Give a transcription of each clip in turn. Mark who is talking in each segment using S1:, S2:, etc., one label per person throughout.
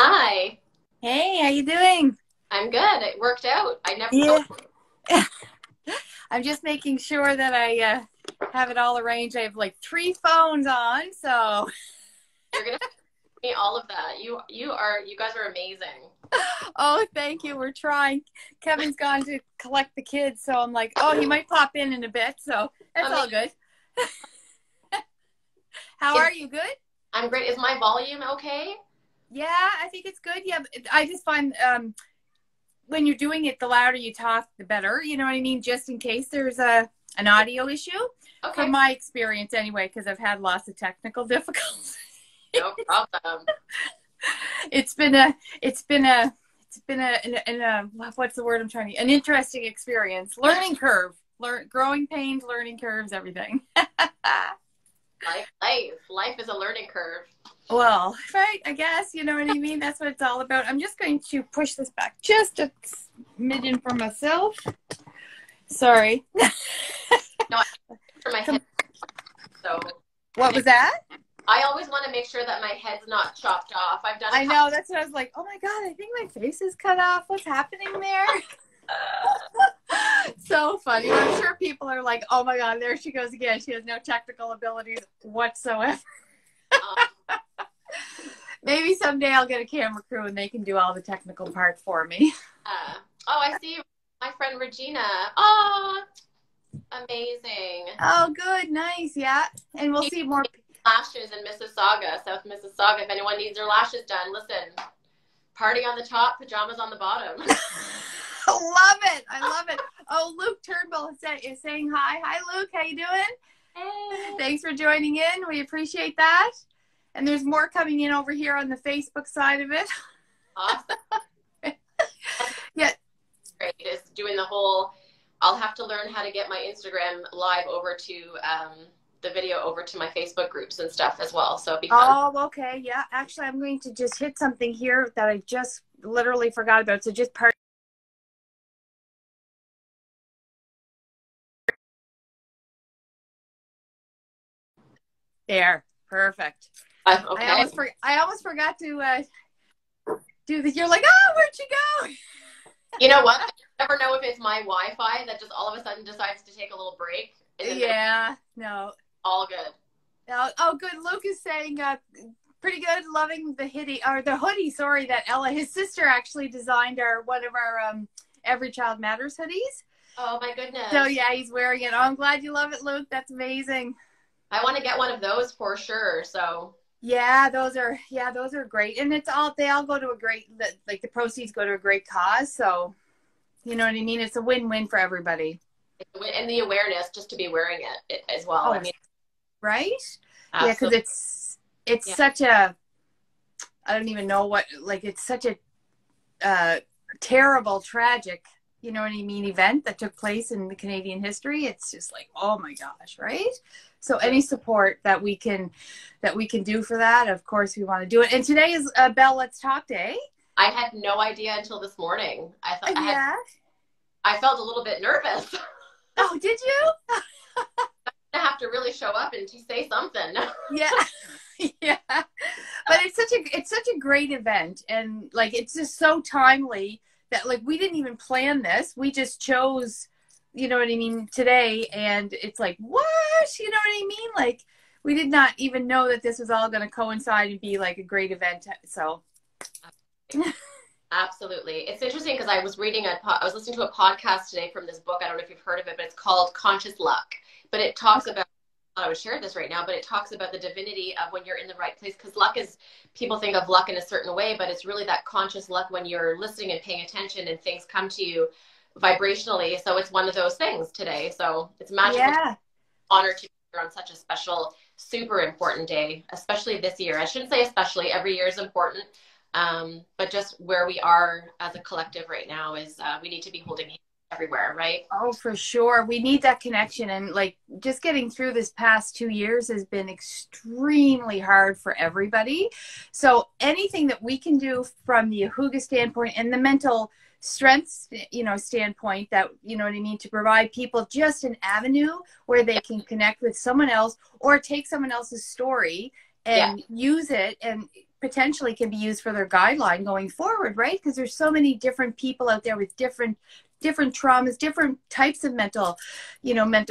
S1: Hi.
S2: Hey, how you doing?
S1: I'm good. It worked out. I never
S2: Yeah.
S1: thought
S2: I'm just making sure that I have it all arranged. I have like 3 phones on, so
S1: you're gonna me all of that. You guys are amazing.
S2: oh, thank you. We're trying. Kevin's gone to collect the kids, so I'm like, oh, he might pop in a bit, so that's all good. How are you? Good?
S1: I'm great. Is my volume okay?
S2: Yeah, I think it's good. Yeah, I just find when you're doing it, the louder you talk, the better. You know what I mean? Just in case there's an audio issue.
S1: Okay.
S2: From my experience anyway, because I've had lots of technical difficulties.
S1: No problem.
S2: It's been a what's the word I'm trying to, an interesting experience. Learning curve. Growing pains, learning curves, everything.
S1: Life is a learning curve.
S2: Well, right, I guess, you know what I mean? That's what it's all about. I'm just going to push this back just a smidgen for myself. Sorry.
S1: No, for my head. So
S2: what was that?
S1: I always want to make sure that my head's not chopped off. I've done.
S2: I know, that's what I was like. Oh my god, I think my face is cut off. What's happening there? So funny. I'm sure people are like, oh my god, there she goes again. She has no technical abilities whatsoever. Maybe someday I'll get a camera crew and they can do all the technical parts for me.
S1: Oh, I see my friend Regina. Oh, amazing.
S2: Oh, good. Nice. Yeah. And we'll see more.
S1: Lashes in Mississauga, South Mississauga. If anyone needs their lashes done, listen. Party on the top, pajamas on the bottom.
S2: Love it. I love it. Oh, Luke Turnbull is saying hi. Hi, Luke. How you doing?
S1: Hey.
S2: Thanks for joining in. We appreciate that. And there's more coming in over here on the Facebook side of it.
S1: Awesome.
S2: Yeah.
S1: Great. Is doing the whole, I'll have to learn how to get my Instagram live over to the video over to my Facebook groups and stuff as well. So it'll be fun.
S2: Oh, okay. Yeah. Actually, I'm going to just hit something here that I just literally forgot about. So just part. There. Perfect.
S1: Okay.
S2: I almost forgot to do this. You're like, oh, where'd you go?
S1: You know what? I never know if it's my Wi-Fi that just all of a sudden decides to take a little break.
S2: Yeah. No.
S1: All good.
S2: Oh, good. Luke is saying pretty good. Loving the hoodie. Sorry, that Ella, his sister, actually designed one of our Every Child Matters hoodies.
S1: Oh my goodness.
S2: So yeah, he's wearing it. Oh, I'm glad you love it, Luke. That's amazing.
S1: I want to get one of those for sure. So
S2: yeah, those are great, and they all go to a great, like the proceeds go to a great cause. So you know what I mean. It's a win-win for everybody.
S1: And the awareness just to be wearing it as well.
S2: Oh,
S1: I mean,
S2: right?
S1: absolutely.
S2: Yeah, because it's such a, I don't even know what, like it's such a terrible, tragic, you know what I mean, event that took place in the Canadian history. It's just like, oh my gosh, right? So any support that we can do for that, of course, we want to do it. And today is Belle Let's Talk Day.
S1: I had no idea until this morning. I thought I felt a little bit nervous.
S2: Oh, did you?
S1: I have to really show up and say something.
S2: Yeah. Yeah. But it's such a great event, and like it's just so timely that like we didn't even plan this. We just chose, you know what I mean, today, and it's like, what? You know what I mean? Like we did not even know that this was all going to coincide and be like a great event. So
S1: absolutely. It's interesting because I was listening to a podcast today from this book. I don't know if you've heard of it, but it's called Conscious Luck. But it talks about, I would share this right now, but it talks about the divinity of when you're in the right place. Because luck is, people think of luck in a certain way, but it's really that conscious luck when you're listening and paying attention and things come to you vibrationally. So it's one of those things today. So it's magical.
S2: Yeah.
S1: Honor to be here on such a special, super important day, especially this year. I shouldn't say especially, every year is important. But just where we are as a collective right now is we need to be holding hands everywhere, right?
S2: Oh, for sure. We need that connection. And like just getting through this past 2 years has been extremely hard for everybody. So anything that we can do from the Ajuga standpoint and the mental strength, you know, standpoint, that, you know what I mean, to provide people just an avenue where they can connect with someone else or take someone else's story and use it and potentially can be used for their guideline going forward, right? Because there's so many different people out there with different traumas, different types of mental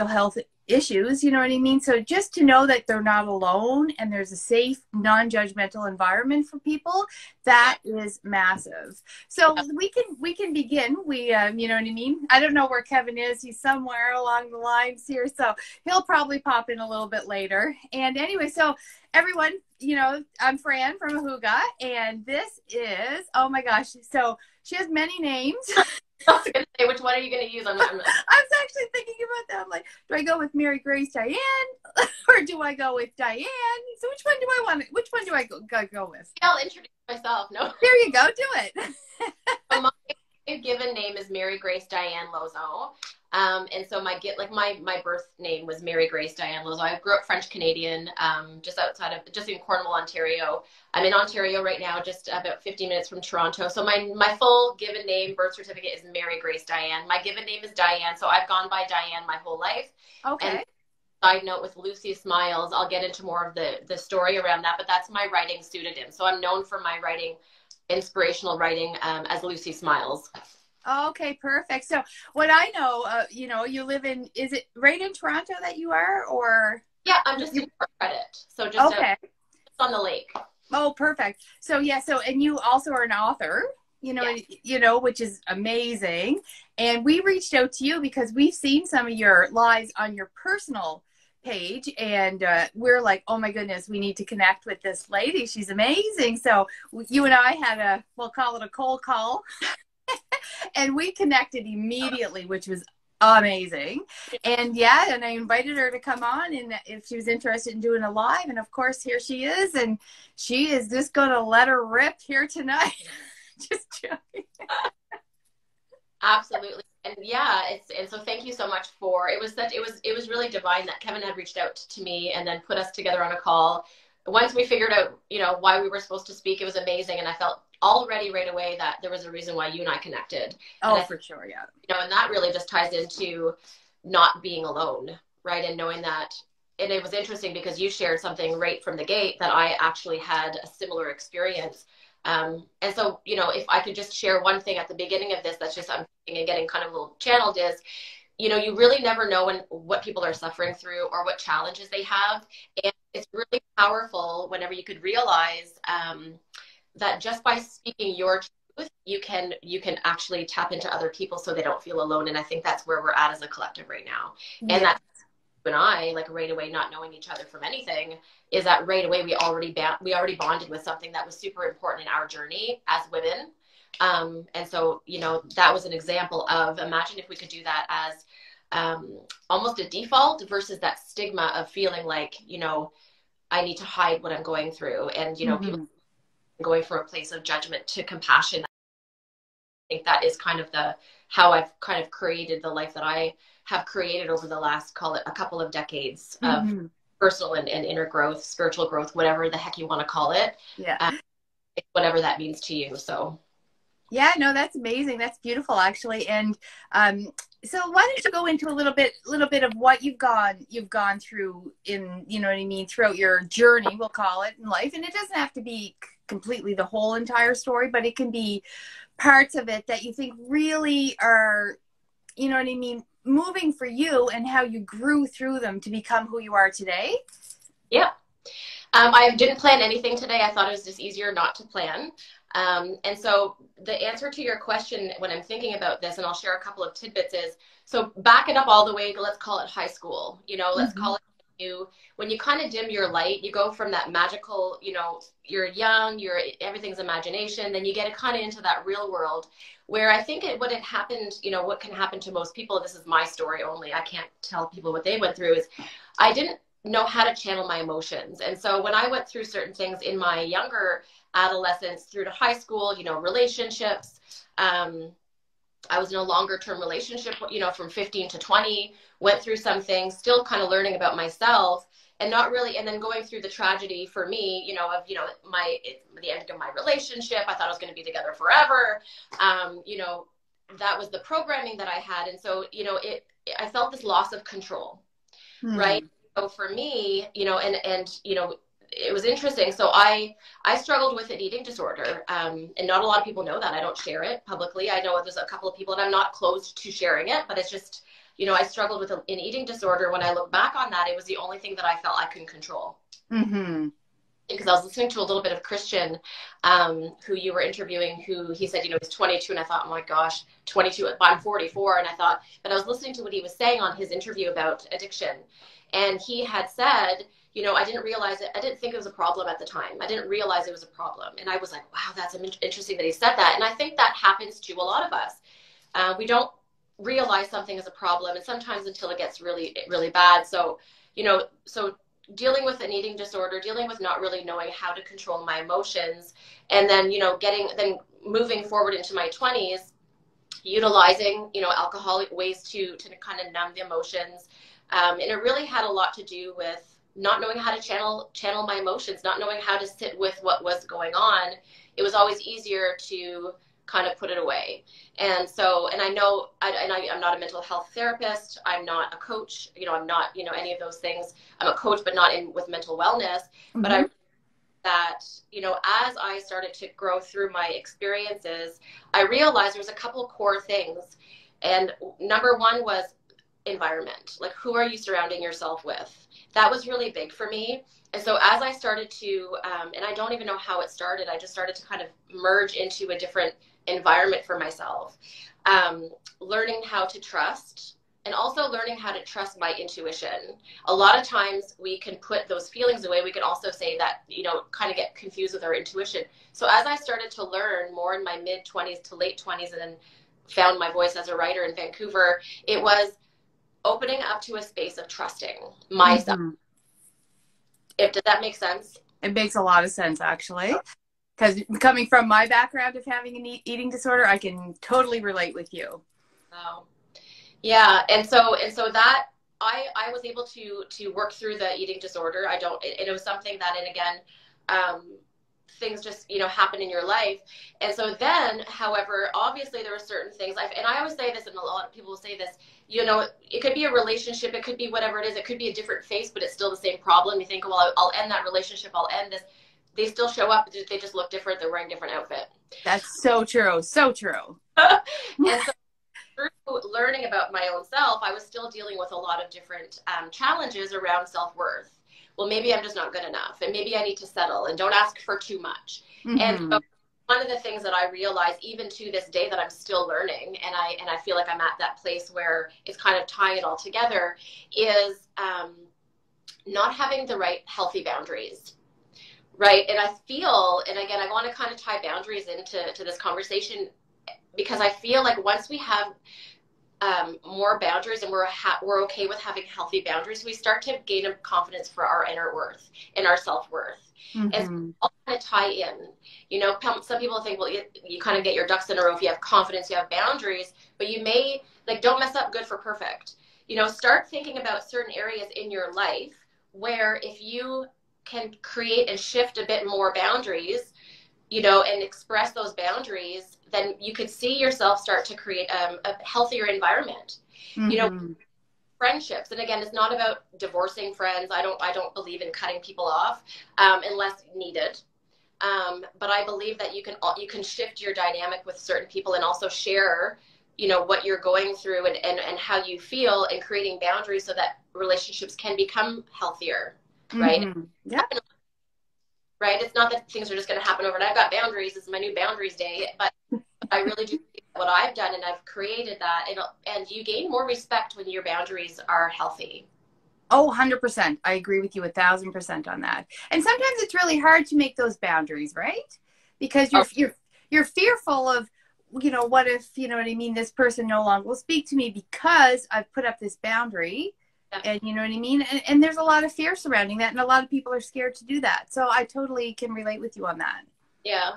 S2: health issues, you know what I mean? So just to know that they're not alone and there's a safe, non-judgmental environment for people, that is massive. So we can begin. We you know what I mean? I don't know where Kevin is. He's somewhere along the lines here, so he'll probably pop in a little bit later. And anyway, so everyone, you know, I'm Fran from Ajuga, and this is, oh my gosh, so she has many names.
S1: I was going to say, which one are you going to use? I was
S2: actually thinking about that. I'm like, do I go with Mary Grace Diane or do I go with Diane? So which one do I want? Which one do I go with?
S1: I'll introduce myself. No.
S2: There you go. Do it.
S1: So my given name is Mary Grace Diane Lauzon. And so my birth name was Mary Grace Diane Lauzon. I grew up French Canadian, just in Cornwall, Ontario. I'm in Ontario right now, just about 15 minutes from Toronto. So my full given name, birth certificate, is Mary Grace Diane. My given name is Diane, so I've gone by Diane my whole life.
S2: Okay. And
S1: side note, with Lucy Smiles, I'll get into more of the story around that, but that's my writing pseudonym. So I'm known for my writing, inspirational writing, as Lucy Smiles.
S2: Okay, perfect. So what I know, you know, you live in, is it right in Toronto that you are, or?
S1: Yeah, I'm just in Port Credit. So just
S2: okay.
S1: Just on the lake.
S2: Oh, perfect. So yeah, and you also are an author, you know, which is amazing. And we reached out to you because we've seen some of your lives on your personal page, and we're like, oh my goodness, we need to connect with this lady. She's amazing. So you and I had we'll call it a cold call. And we connected immediately, which was amazing. And I invited her to come on, and if she was interested in doing a live, and of course here she is, and she is just going to let her rip here tonight. Just joking.
S1: Absolutely. And and so thank you so much it was really divine that Kevin had reached out to me and then put us together on a call. Once we figured out, you know, why we were supposed to speak, it was amazing. And I felt already right away that there was a reason why you and I connected.
S2: Oh, for sure. Yeah.
S1: You know, and that really just ties into not being alone, right? And knowing that, and it was interesting because you shared something right from the gate that I actually had a similar experience. And so, you know, if I could just share one thing at the beginning of this, that's just, I'm thinking and getting kind of a little channeled, is, you know, you really never know what people are suffering through or what challenges they have. And it's really powerful whenever you could realize, that just by speaking your truth, you can actually tap into other people so they don't feel alone. And I think that's where we're at as a collective right now.
S2: Yeah.
S1: And that's, you and I, like, right away, not knowing each other from anything, is that right away we already bonded with something that was super important in our journey as women. And so, you know, that was an example of, imagine if we could do that as almost a default versus that stigma of feeling like, you know, I need to hide what I'm going through. And, you know, people going from a place of judgment to compassion. I think that is kind of how I've kind of created the life that I have created over the last, call it, a couple of decades of personal and inner growth, spiritual growth, whatever the heck you want to call it.
S2: Yeah.
S1: Whatever that means to you. So.
S2: Yeah, no, that's amazing. That's beautiful, actually. And so why don't you go into a little bit of what you've gone through in, you know what I mean, throughout your journey, we'll call it, in life. And it doesn't have to be completely the whole entire story, but it can be parts of it that you think really are, you know what I mean, moving for you, and how you grew through them to become who you are today.
S1: Yeah. I didn't plan anything today. I thought it was just easier not to plan. And so the answer to your question when I'm thinking about this, and I'll share a couple of tidbits, is, so back it up all the way to, let's call it high school, you know, let's call it, when you kind of dim your light, you go from that magical, you know, you're young, everything's imagination, then you get kind of into that real world where I think what happened, you know, what can happen to most people, this is my story only, I can't tell people what they went through, is I didn't know how to channel my emotions. And so when I went through certain things in my younger adolescence through to high school, you know, relationships, I was in a longer term relationship, you know, from 15 to 20, went through some things, still kind of learning about myself, and not really, and then going through the tragedy for me, you know, of, you know, the end of my relationship. I thought I was going to be together forever. You know, that was the programming that I had. And so, you know, I felt this loss of control, right? So for me, you know, and, you know, it was interesting. So I struggled with an eating disorder, and not a lot of people know that. I don't share it publicly. I know there's a couple of people, and I'm not close to sharing it, but it's just, you know, I struggled with an eating disorder. When I look back on that, it was the only thing that I felt I couldn't control.
S2: Mm-hmm.
S1: Because I was listening to a little bit of Christian, who you were interviewing, who he said, you know, he's 22, and I thought, oh my gosh, 22, I'm 44, and I thought, but I was listening to what he was saying on his interview about addiction, and he had said, you know, I didn't realize it, I didn't think it was a problem at the time. I didn't realize it was a problem, and I was like, wow, that's interesting that he said that, and I think that happens to a lot of us. We don't realize something is a problem, and sometimes until it gets really, really bad. So, you know, so dealing with an eating disorder, dealing with not really knowing how to control my emotions, and then, you know, then moving forward into my 20s, utilizing, you know, alcoholic ways to kind of numb the emotions. And it really had a lot to do with not knowing how to channel my emotions, not knowing how to sit with what was going on. It was always easier to kind of put it away. And so, and I know, I'm not a mental health therapist. I'm not a coach. You know, I'm not, you know, any of those things. I'm a coach, but not with mental wellness. Mm-hmm. But I, that, you know, as I started to grow through my experiences, I realized there was a couple of core things. And number one was environment. Like, who are you surrounding yourself with? That was really big for me. And so as I started to, and I don't even know how it started, I just started to kind of merge into a different environment for myself, learning how to trust, and also learning how to trust my intuition. A lot of times we can put those feelings away. We can also say that, you know, kind of get confused with our intuition. So as I started to learn more in my mid-20s to late 20s, and then found my voice as a writer in Vancouver, it was opening up to a space of trusting myself. Mm-hmm. Does that make sense?
S2: It makes a lot of sense, actually. Because coming from my background of having an eating disorder, I can totally relate with you.
S1: Oh, yeah. And so that I was able to work through the eating disorder. It was something that, and again, things just, you know, happen in your life. And so then, however, obviously there were certain things, and I always say this, and a lot of people will say this, you know, it could be a relationship, it could be whatever it is, it could be a different face, but it's still the same problem. You think, well, I'll end that relationship, I'll end this. They still show up, they just look different, they're wearing different outfit.
S2: That's so true, so true.
S1: And so through learning about my own self, I was still dealing with a lot of different challenges around self-worth. Well, maybe I'm just not good enough, and maybe I need to settle, and don't ask for too much. Mm-hmm. And so one of the things that I realized, even to this day, that I'm still learning, and I feel like I'm at that place where it's kind of tying it all together, is not having the right healthy boundaries, right? And I feel, and again, I want to kind of tie boundaries into this conversation, because I feel like once we have more boundaries, and we're okay with having healthy boundaries, we start to gain a confidence for our inner worth and our self-worth. Mm-hmm. And so all kind of tie in. You know, some people think, well, you kind of get your ducks in a row if you have confidence, you have boundaries, but you may, like, don't mess up good for perfect. You know, start thinking about certain areas in your life where if you can create and shift a bit more boundaries, you know, and express those boundaries, then you could see yourself start to create a healthier environment. Mm-hmm. You know, friendships, and again, it's not about divorcing friends. I don't believe in cutting people off unless needed. But I believe that you can shift your dynamic with certain people, and also share, you know, what you're going through and how you feel, and creating boundaries so that relationships can become healthier, right? Mm-hmm. Yeah. Right? It's not that things are just going to happen overnight. I've got boundaries. It's my new boundaries day. But I really do think what I've done, and I've created that. And you gain more respect when your boundaries are healthy.
S2: Oh, 100%. I agree with you 1,000% on that. And sometimes it's really hard to make those boundaries, right? Because you're fearful of, you know, what if, you know what I mean, this person no longer will speak to me because I've put up this boundary. And you know what I mean? And there's a lot of fear surrounding that. And a lot of people are scared to do that. So I totally can relate with you on that.
S1: Yeah.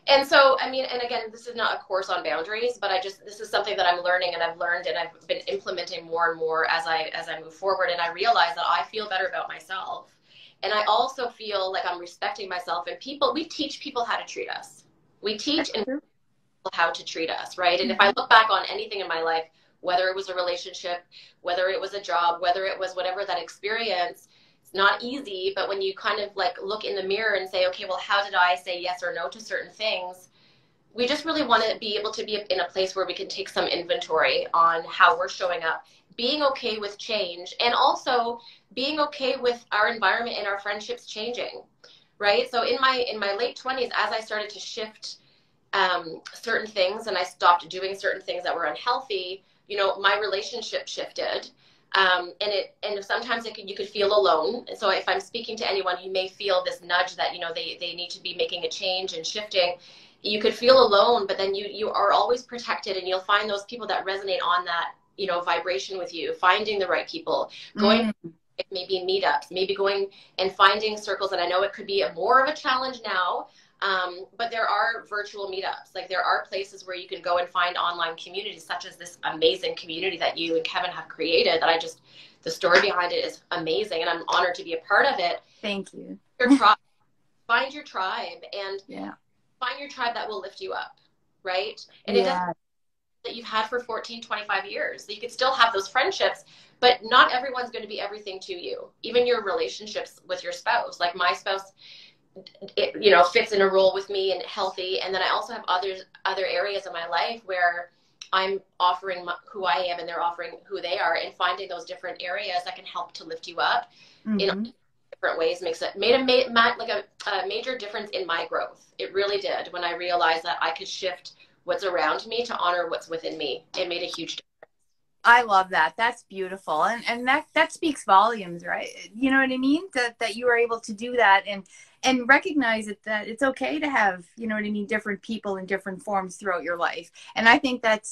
S1: And so, I mean, and again, this is not a course on boundaries, but this is something that I'm learning, and I've learned, and I've been implementing more and more as I move forward. And I realize that I feel better about myself. And I also feel like I'm respecting myself, and we teach people how to treat us. We teach and people how to treat us, right? And if I look back on anything in my life, whether it was a relationship, whether it was a job, whether it was whatever that experience, not easy, but when you kind of like look in the mirror and say, okay, well, how did I say yes or no to certain things? We just really want to be able to be in a place where we can take some inventory on how we're showing up, being okay with change, and also being okay with our environment and our friendships changing, right? So in my late 20s, as I started to shift certain things and I stopped doing certain things that were unhealthy, you know, my relationship shifted. And sometimes you could feel alone. And so if I'm speaking to anyone who may feel this nudge that, you know, they need to be making a change and shifting, you could feel alone, but then you are always protected, and you'll find those people that resonate on that, you know, vibration with you, finding the right people, going maybe meetups, maybe going and finding circles. And I know it could be more of a challenge now, but there are virtual meetups. Like there are places where you can go and find online communities, such as this amazing community that you and Kevin have created, that the story behind it is amazing, and I'm honored to be a part of it.
S2: Thank you.
S1: Find your tribe, and find your tribe that will lift you up, right? And it doesn't that you've had for 14, 25 years. So you could still have those friendships, but not everyone's going to be everything to you. Even your relationships with your spouse. Like my spouse, you know, fits in a role with me and healthy. And then I also have other areas of my life where I'm offering who I am and they're offering who they are, and finding those different areas that can help to lift you up in different ways made a major difference in my growth. It really did, when I realized that I could shift what's around me to honor what's within me. It made a huge difference.
S2: I love that. That's beautiful. And that speaks volumes, right? You know what I mean? That you were able to do that and recognize that it's okay to have, you know what I mean, different people in different forms throughout your life. And I think that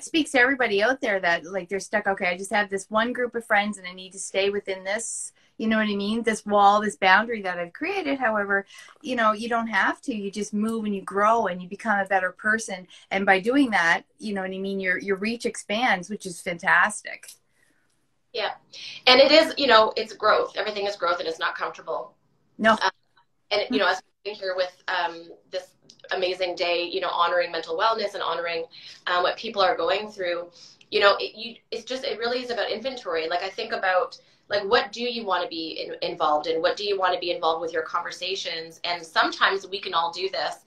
S2: speaks to everybody out there that like they're stuck. Okay, I just have this one group of friends and I need to stay within this, you know what I mean? This wall, this boundary that I've created. However, you know, you don't have to. You just move and you grow and you become a better person. And by doing that, you know what I mean, your reach expands, which is fantastic.
S1: Yeah. And it is, you know, it's growth. Everything is growth, and it's not comfortable.
S2: No.
S1: And, you know, as we're here with this amazing day, you know, honoring mental wellness and honoring what people are going through, you know, it really is about inventory. Like I think about, like, what do you want to be involved in? What do you want to be involved with your conversations? And sometimes we can all do this.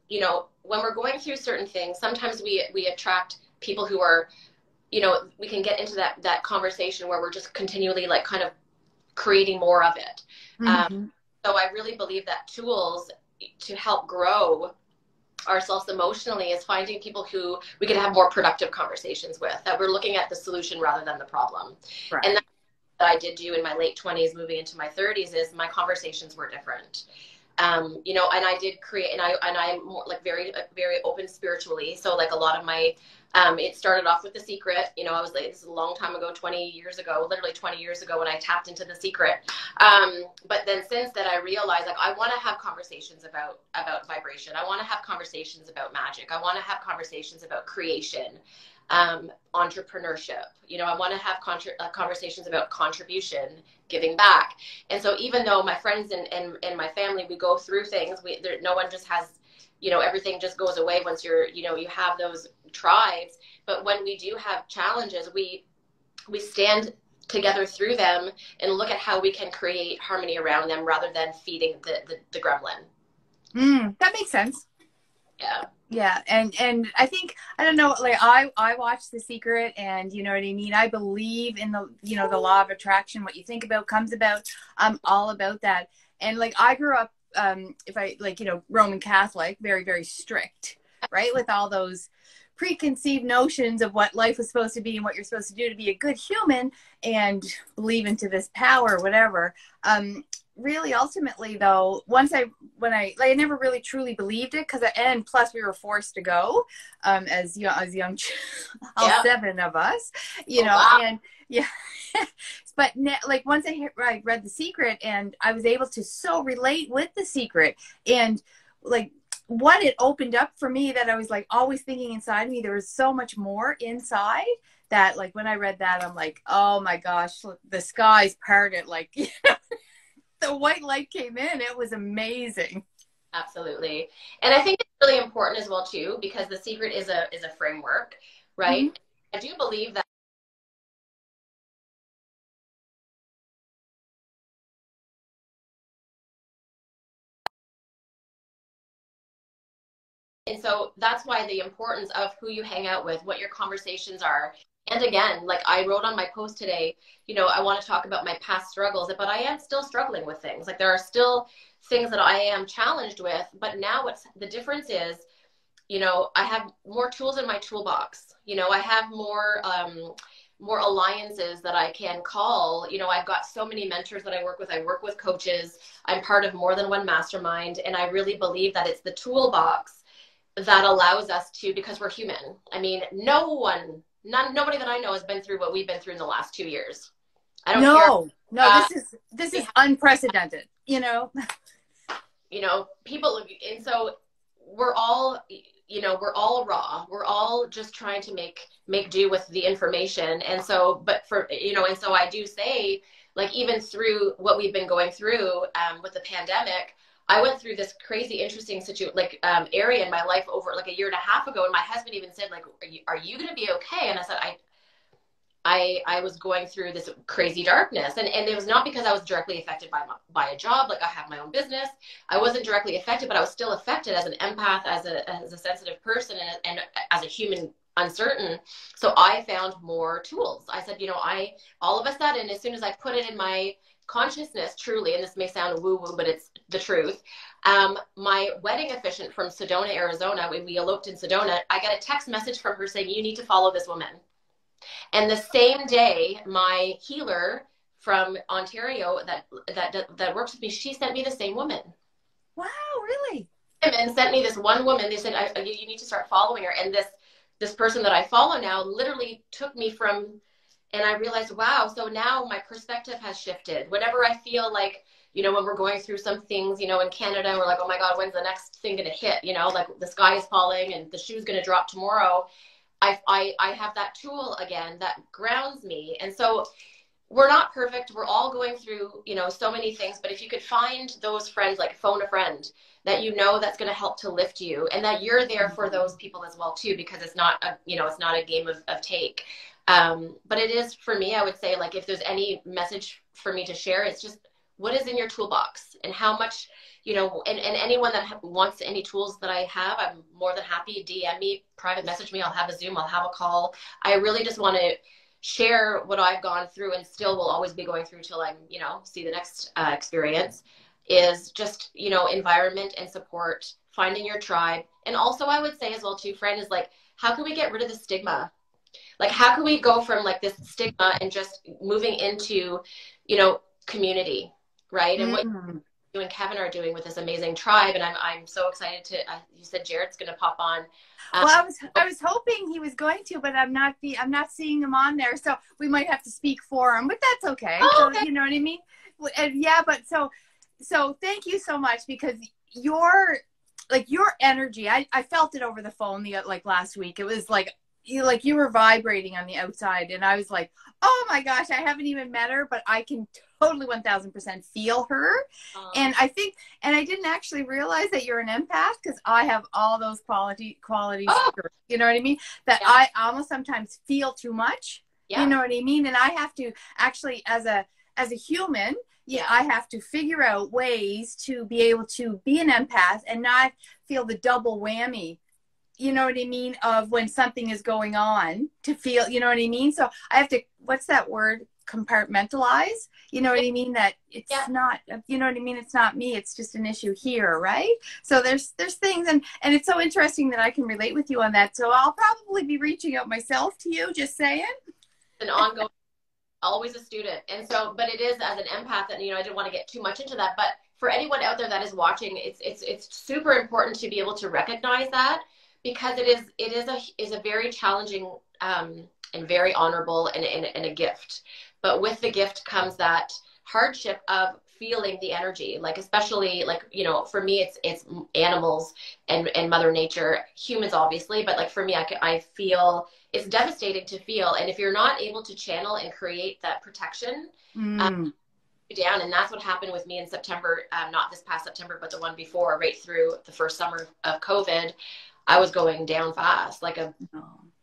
S1: You know, when we're going through certain things, sometimes we attract people who are, you know, we can get into that conversation where we're just continually like kind of creating more of it. So I really believe that tools to help grow ourselves emotionally is finding people who we can have more productive conversations with, that we're looking at the solution rather than the problem. Right. And that I did do in my late 20s, moving into my 30s, is my conversations were different. You know, and I did create, and I'm more like very, very open spiritually. So like a lot of my, it started off with The Secret. You know, I was like, this is a long time ago, 20 years ago, literally 20 years ago, when I tapped into The Secret. But then since then I realized, like, I want to have conversations about vibration. I want to have conversations about magic. I want to have conversations about creation, entrepreneurship. You know, I want to have conversations about contribution, giving back. And so even though my friends and my family, we go through things, no one just has, you know, everything just goes away once you're, you know, you have those tribes. But when we do have challenges, we stand together through them and look at how we can create harmony around them rather than feeding the gremlin.
S2: That makes sense.
S1: Yeah.
S2: Yeah. And I think, I don't know, like I watched The Secret, and you know what I mean? I believe in the, you know, the law of attraction. What you think about comes about. I'm all about that. And like, I grew up, if I like, you know, Roman Catholic, very, very strict, right? With all those preconceived notions of what life was supposed to be and what you're supposed to do to be a good human and believe into this power, whatever. Really, ultimately, though, when I never really truly believed it, and plus we were forced to go, as young, all 7 of us, you know, wow. And yeah, but like once I read The Secret, and I was able to so relate with The Secret, and like what it opened up for me, that I was like always thinking inside me, there was so much more inside, that like when I read that, I'm like, oh my gosh, the skies parted, like, you know, the white light came in. It was amazing.
S1: Absolutely. And I think it's really important as well too, because The Secret is a framework, right? I do believe that so that's why the importance of who you hang out with, what your conversations are. And again, like I wrote on my post today, you know, I want to talk about my past struggles, but I am still struggling with things. Like there are still things that I am challenged with, but now what's the difference is, you know, I have more tools in my toolbox. You know, I have more alliances that I can call. You know, I've got so many mentors that I work with. I work with coaches. I'm part of more than one mastermind. And I really believe that it's the toolbox that allows us to, because we're human. I mean, nobody that I know has been through what we've been through in the last 2 years. I don't care.
S2: No, this is unprecedented, you know.
S1: You know, people, and so we're all, you know, we're all raw. We're all just trying to make do with the information. And so, but for, you know, and so I do say, like, even through what we've been going through with the pandemic, I went through this crazy, interesting area in my life over like a year and a half ago. And my husband even said, like, are you going to be okay? And I said, I was going through this crazy darkness, and it was not because I was directly affected by a job. Like I have my own business. I wasn't directly affected, but I was still affected as an empath, as a sensitive person, and as a human uncertain. So I found more tools. I said, you know, all of a sudden, as soon as I put it in my consciousness, truly, and this may sound woo-woo, but it's the truth. My wedding officiant from Sedona, Arizona, when we eloped in Sedona, I got a text message from her saying, you need to follow this woman. And the same day, my healer from Ontario that works with me, she sent me the same woman.
S2: Wow, really?
S1: And sent me this one woman. They said, you need to start following her. And this person that I follow now literally took me from, and I realized, wow, so now my perspective has shifted. Whenever I feel like, you know, when we're going through some things, you know, in Canada, we're like, oh my God, when's the next thing going to hit? You know, like the sky is falling and the shoe's going to drop tomorrow. I have that tool again that grounds me. And so we're not perfect. We're all going through, you know, so many things, but if you could find those friends, like phone a friend that you know that's going to help to lift you, and that you're there for those people as well too, because it's not it's not a game of take. But it is, for me, I would say, like, if there's any message for me to share, it's just what is in your toolbox and how much, you know, and anyone that wants any tools that I have, I'm more than happy. DM me, private message me. I'll have a Zoom, I'll have a call. I really just want to share what I've gone through, and still will always be going through till I'm, you know, see the next experience, is just, you know, environment and support, finding your tribe. And also I would say as well too, friend, is like, how can we get rid of the stigma? Like, how can we go from like this stigma and just moving into, you know, community, right? And what you and Kevin are doing with this amazing tribe, and I'm so excited to. You said Jared's going to pop on.
S2: Well, I was hoping he was going to, but I'm not seeing him on there, so we might have to speak for him. But that's okay.
S1: Oh, okay.
S2: So, you know what I mean? And yeah, but so thank you so much, because your energy, I felt it over the phone like last week. It was like you were vibrating on the outside, and I was like, oh my gosh, I haven't even met her, but I can totally 1000% feel her. And I didn't actually realize that you're an empath, because I have all those qualities, you know what I mean? That I almost sometimes feel too much, you know what I mean? And I have to actually, as a human, I have to figure out ways to be able to be an empath and not feel the double whammy, you know what I mean, of when something is going on, to feel, you know what I mean? So I have to, what's that word? Compartmentalize, you know what I mean? That it's not, you know what I mean? It's not me. It's just an issue here, right? So there's things, and it's so interesting that I can relate with you on that. So I'll probably be reaching out myself to you, just saying.
S1: An ongoing, always a student. And so, but it is, as an empath, and, you know, I didn't want to get too much into that, but for anyone out there that is watching, it's super important to be able to recognize that, because it is a very challenging and very honorable and a gift. But with the gift comes that hardship of feeling the energy, like, especially, like, you know, for me, it's animals and Mother Nature, humans obviously, but like for me, I feel it's devastating to feel. And if you're not able to channel and create that protection, down. And that's what happened with me in September, not this past September, but the one before, right through the first summer of COVID. I was going down fast, like a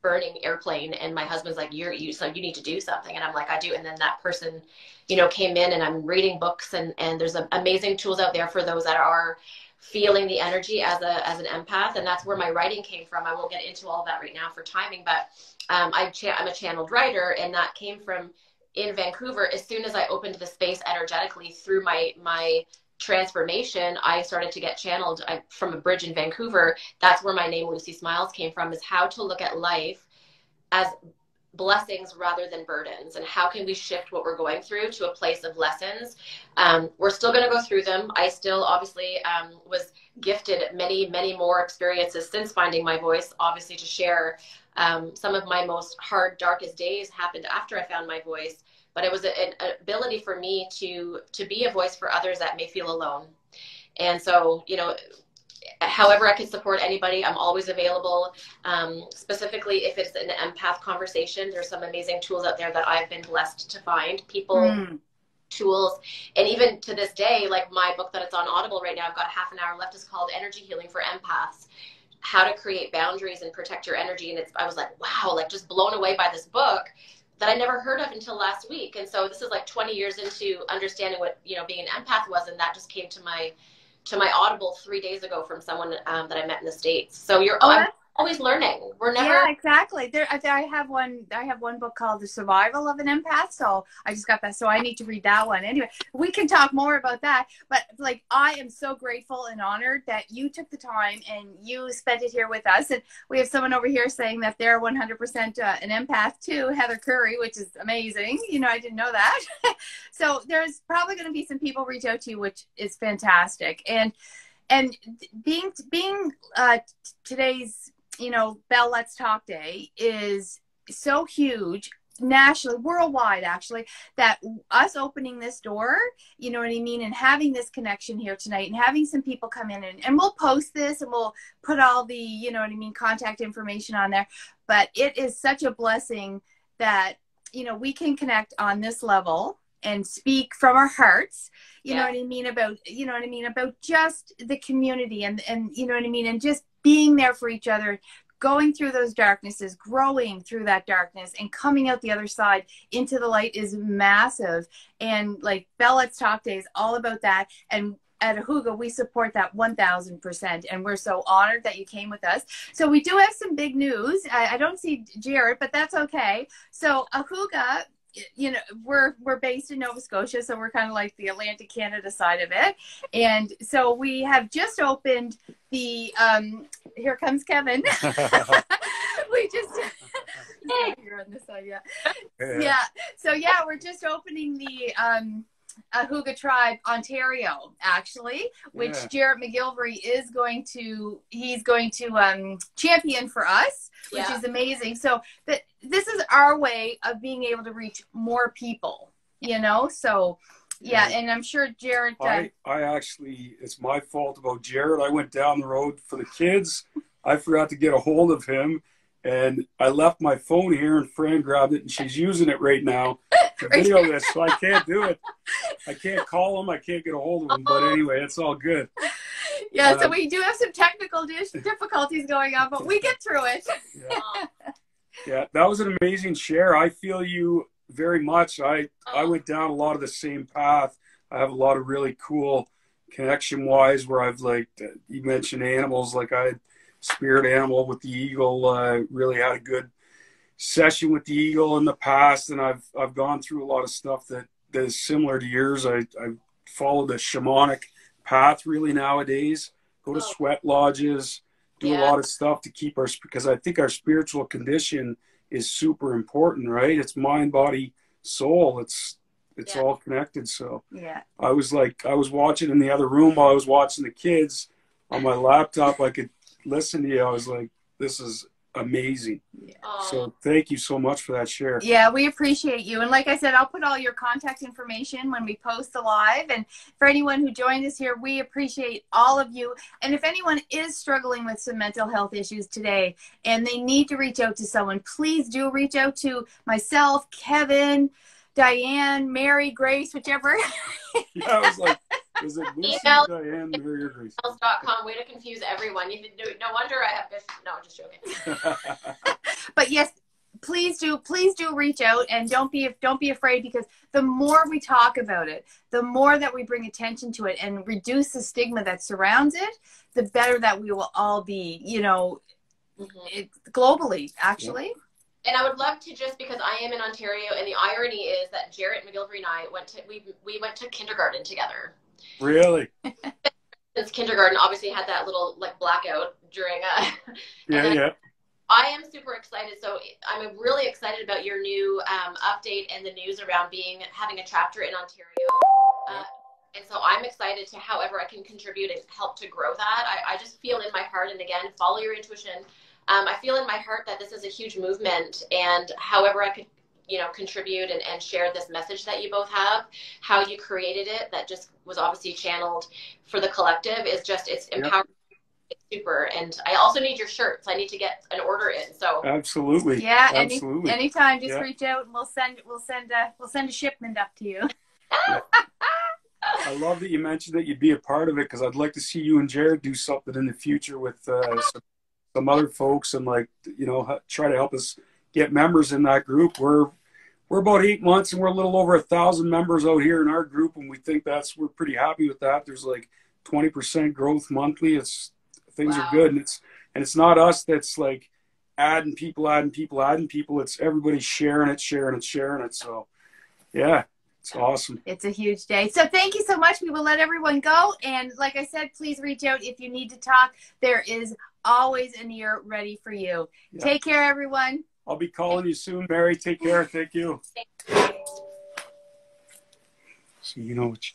S1: burning airplane. And my husband's like, you need to do something. And I'm like, I do. And then that person, you know, came in, and I'm reading books, and there's amazing tools out there for those that are feeling the energy as an empath, and that's where my writing came from. I won't get into all of that right now for timing, but I'm a channeled writer, and that came from in Vancouver. As soon as I opened the space energetically through my transformation, I started to get channeled from a bridge in Vancouver. That's where my name Lucy Smiles came from, is how to look at life as blessings rather than burdens, and how can we shift what we're going through to a place of lessons. We're still going to go through them. I still obviously was gifted many more experiences since finding my voice, obviously, to share. Some of my most hard, darkest days happened after I found my voice, but it was an ability for me to be a voice for others that may feel alone. And so, you know, however I can support anybody, I'm always available. Specifically, if it's an empath conversation, there's some amazing tools out there that I've been blessed to find. Tools. And even to this day, like my book that it's on Audible right now, I've got half an hour left, is called Energy Healing for Empaths. How to create boundaries and protect your energy. And I was like, wow, like just blown away by this book that I never heard of until last week. And so this is like 20 years into understanding what, you know, being an empath was. And that just came to my Audible 3 days ago from someone that I met in the States. So I'm always learning. We're never.
S2: Yeah, exactly. I have one book called The Survival of an Empath. So I just got that. So I need to read that one. Anyway, we can talk more about that. But like, I am so grateful and honored that you took the time and you spent it here with us. And we have someone over here saying that they're 100% an empath too, Heather Curry, which is amazing. You know, I didn't know that. So there's probably going to be some people reach out to you, which is fantastic. And being today's, you know, Bell Let's Talk Day is so huge nationally, worldwide, actually, that us opening this door, you know what I mean, and having this connection here tonight and having some people come in and we'll post this and we'll put all the, you know what I mean, contact information on there. But it is such a blessing that, you know, we can connect on this level and speak from our hearts, you know what I mean, about just the community and you know what I mean, and just being there for each other, going through those darknesses, growing through that darkness, and coming out the other side into the light is massive. And like Bell Let's Talk Day is all about that. And at Ajuga, we support that 1000%. And we're so honored that you came with us. So we do have some big news. I don't see Jared, but that's okay. So Ajuga, you know, we're based in Nova Scotia, so we're kind of like the Atlantic Canada side of it. And so we have just opened the here comes Kevin. We just you're on this side, yeah. So yeah, we're just opening the ajugaTribe Ontario, actually, which Jarrett McGilvery is going to champion for us, which is amazing. So this is our way of being able to reach more people, you know. So and I'm sure Jarrett.
S3: I actually, it's my fault about Jarrett. I went down the road for the kids. I forgot to get a hold of him, and I left my phone here, and Fran grabbed it, and she's using it right now to video this, so I can't do it. I can't call him. I can't get a hold of him. But anyway, it's all good.
S2: Yeah, so we do have some technical difficulties going on, but we get through it.
S3: Yeah, that was an amazing share. I feel you very much. I went down a lot of the same path. I have a lot of really cool connection-wise where I've, like, you mentioned animals, like I had spirit animal with the eagle, really had a good session with the eagle in the past, and I've gone through a lot of stuff that is similar to yours. I follow the shamanic path really nowadays, go to sweat lodges, do a lot of stuff to keep because I think our spiritual condition is super important, right? It's mind, body, soul. It's all connected. So I was watching in the other room while I was watching the kids on my laptop. I could listen to you. I was like, this is amazing. So thank you so much for that share.
S2: Yeah, we appreciate you. And like I said, I'll put all your contact information when we post the live. And for anyone who joined us here, we appreciate all of you. And if anyone is struggling with some mental health issues today and they need to reach out to someone, please do reach out to myself, Kevin, Diane, Mary, Grace, whichever.
S3: I was like, is it Lucy, Diane, Mary, or Grace?
S1: Emails.com, way to confuse everyone. No wonder I have this. No, just joking.
S2: But yes, please please do reach out, and don't be afraid, because the more we talk about it, the more that we bring attention to it and reduce the stigma that surrounds it, the better that we will all be, you know, globally, actually.
S3: Yeah.
S1: And I would love to, just because I am in Ontario, and the irony is that Jarrett McGilvery and I we went to kindergarten together.
S3: Really?
S1: Since kindergarten, obviously had that little like blackout during
S3: yeah.
S1: I am super excited. So I'm really excited about your new update and the news around having a chapter in Ontario. And so I'm excited to however I can contribute and help to grow that. I just feel in my heart, and again, follow your intuition. I feel in my heart that this is a huge movement, and however I could, you know, contribute and share this message that you both have, how you created it, that just was obviously channeled for the collective, is just, it's empowering. It's super. And I also need your shirts. I need to get an order in. So
S3: absolutely.
S2: Yeah.
S3: Absolutely.
S2: Anytime, just reach out and we'll send a shipment up to you.
S3: I love that you mentioned that you'd be a part of it, because I'd like to see you and Jared do something in the future with some other folks, and like, you know, try to help us get members in that group. We're about 8 months, and we're a little over 1,000 members out here in our group, and we think we're pretty happy with that. There's like 20% growth monthly. Things are good, and it's not us that's like adding people. It's everybody sharing it. So yeah, it's awesome.
S2: It's a huge day. So thank you so much. We will let everyone go. And like I said, please reach out if you need to talk. There is always an ear ready for you. Yeah. Take care, everyone.
S3: I'll be calling you soon, Mary. Take care. Thank you. So you know what